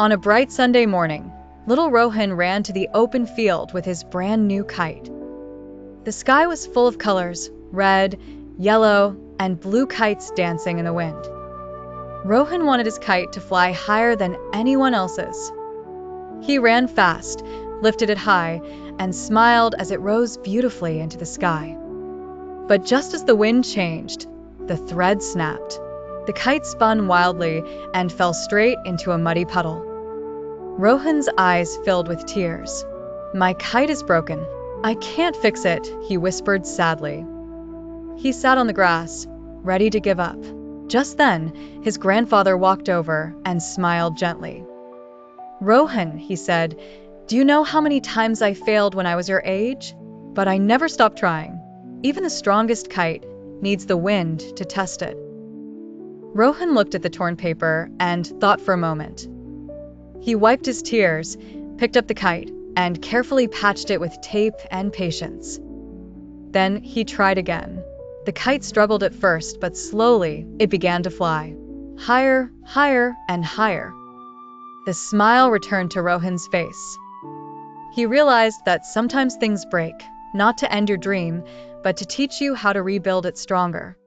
On a bright Sunday morning, little Rohan ran to the open field with his brand new kite. The sky was full of colors, red, yellow, and blue kites dancing in the wind. Rohan wanted his kite to fly higher than anyone else's. He ran fast, lifted it high, and smiled as it rose beautifully into the sky. But just as the wind changed, the thread snapped. The kite spun wildly and fell straight into a muddy puddle. Rohan's eyes filled with tears. "My kite is broken. I can't fix it," he whispered sadly. He sat on the grass, ready to give up. Just then, his grandfather walked over and smiled gently. "Rohan," he said, "do you know how many times I failed when I was your age? But I never stopped trying. Even the strongest kite needs the wind to test it." Rohan looked at the torn paper and thought for a moment. He wiped his tears, picked up the kite, and carefully patched it with tape and patience. Then he tried again. The kite struggled at first, but slowly it began to fly. Higher, higher, and higher. The smile returned to Rohan's face. He realized that sometimes things break, not to end your dream, but to teach you how to rebuild it stronger.